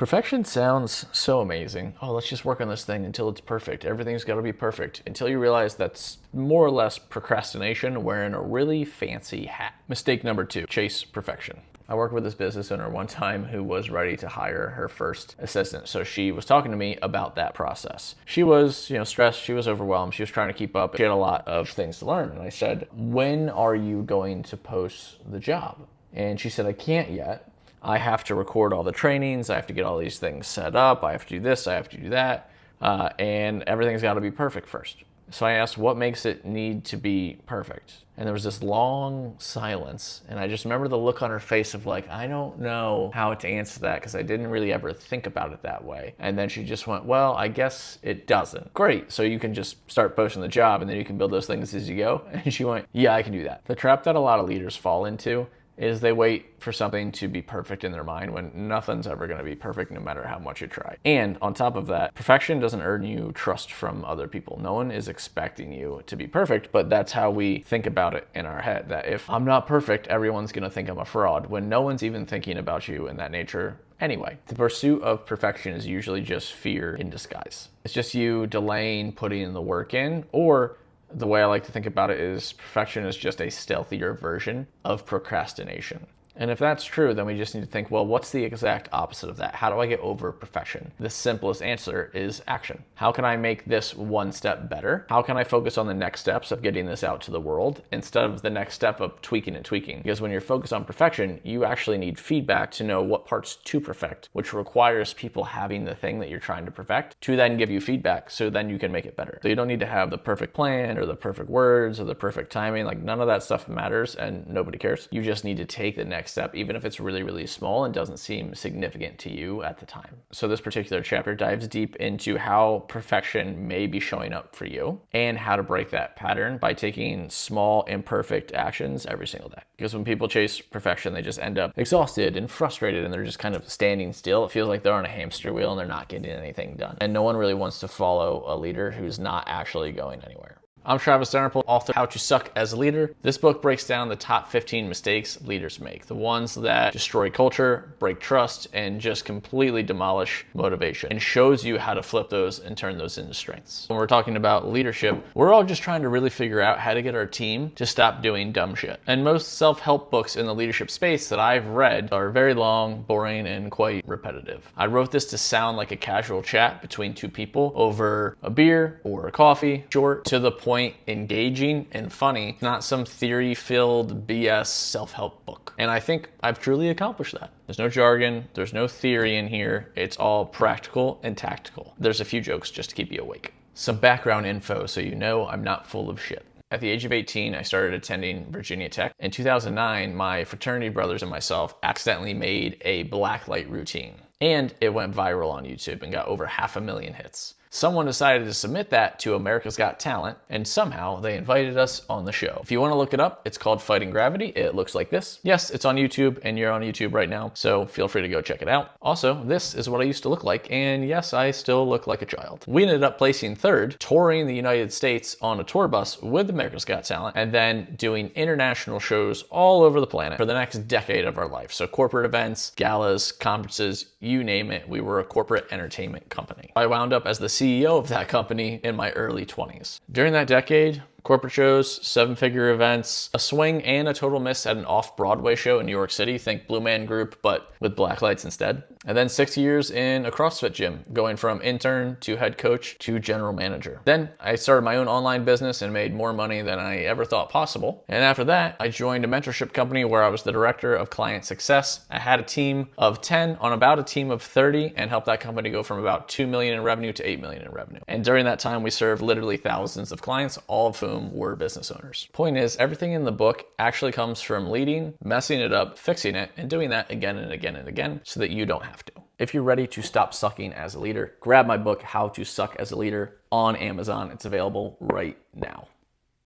Perfection sounds so amazing. Oh, let's just work on this thing until it's perfect. Everything's got to be perfect. Until you realize that's more or less procrastination wearing a really fancy hat. Mistake number 2, chase perfection. I worked with this business owner one time who was ready to hire her first assistant. So she was talking to me about that process. She was, stressed. She was overwhelmed. She was trying to keep up. She had a lot of things to learn. And I said, when are you going to post the job? And she said, I can't yet. I have to record all the trainings. I have to get all these things set up. I have to do this. I have to do that. And everything's got to be perfect first. So I asked, what makes it need to be perfect? And there was this long silence. And I just remember the look on her face of like, I don't know how to answer that because I didn't really ever think about it that way. And then she just went, well, I guess it doesn't. Great. So you can just start posting the job and then you can build those things as you go. And she went, yeah, I can do that. The trap that a lot of leaders fall into is they wait for something to be perfect in their mind when nothing's ever going to be perfect no matter how much you try. And on top of that, perfection doesn't earn you trust from other people. No one is expecting you to be perfect, but that's how we think about it in our head, that if I'm not perfect, everyone's going to think I'm a fraud, when no one's even thinking about you in that nature anyway. The pursuit of perfection is usually just fear in disguise. It's just you delaying putting the work in, or the way I like to think about it is perfection is just a stealthier version of procrastination. And if that's true, then we just need to think, well, what's the exact opposite of that? How do I get over perfection? The simplest answer is action. How can I make this one step better? How can I focus on the next steps of getting this out to the world instead of the next step of tweaking and tweaking? Because when you're focused on perfection, you actually need feedback to know what parts to perfect, which requires people having the thing that you're trying to perfect to then give you feedback so then you can make it better. So you don't need to have the perfect plan or the perfect words or the perfect timing. Like none of that stuff matters and nobody cares. You just need to take the next step, even if it's really, really small and doesn't seem significant to you at the time. So this particular chapter dives deep into how perfection may be showing up for you and how to break that pattern by taking small, imperfect actions every single day. Because when people chase perfection, they just end up exhausted and frustrated and they're just kind of standing still. It feels like they're on a hamster wheel and they're not getting anything done. And no one really wants to follow a leader who's not actually going anywhere. I'm Travis Dennerpool, author of How to Suck as a Leader. This book breaks down the top 15 mistakes leaders make, the ones that destroy culture, break trust, and just completely demolish motivation, and shows you how to flip those and turn those into strengths. When we're talking about leadership, we're all just trying to really figure out how to get our team to stop doing dumb shit. And most self-help books in the leadership space that I've read are very long, boring, and quite repetitive. I wrote this to sound like a casual chat between two people over a beer or a coffee, short, to the point, engaging and funny, not some theory-filled BS self-help book. And I think I've truly accomplished that. There's no jargon, there's no theory in here. It's all practical and tactical. There's a few jokes just to keep you awake. Some background info so you know I'm not full of shit. At the age of 18, I started attending Virginia Tech. In 2009, my fraternity brothers and myself accidentally made a blacklight routine. And it went viral on YouTube and got over 500,000 hits. Someone decided to submit that to America's Got Talent, and somehow they invited us on the show. If you want to look it up, it's called Fighting Gravity. It looks like this. Yes, it's on YouTube, and you're on YouTube right now, so feel free to go check it out. Also, this is what I used to look like, and yes, I still look like a child. We ended up placing third, touring the United States on a tour bus with America's Got Talent, and then doing international shows all over the planet for the next decade of our life. So corporate events, galas, conferences, you name it, we were a corporate entertainment company. I wound up as the CEO of that company in my early 20s. During that decade, corporate shows, 7-figure events, a swing and a total miss at an off-Broadway show in New York City, think Blue Man Group, but with black lights instead. And then 6 years in a CrossFit gym, going from intern to head coach to general manager. Then I started my own online business and made more money than I ever thought possible. And after that, I joined a mentorship company where I was the director of client success. I had a team of 10 on about a team of 30 and helped that company go from about 2 million in revenue to 8 million in revenue. And during that time, we served literally thousands of clients, all of whom were business owners. Point is, everything in the book actually comes from leading, messing it up, fixing it, and doing that again and again and again so that you don't have to. If you're ready to stop sucking as a leader, grab my book, How to Suck as a Leader, on Amazon. It's available right now.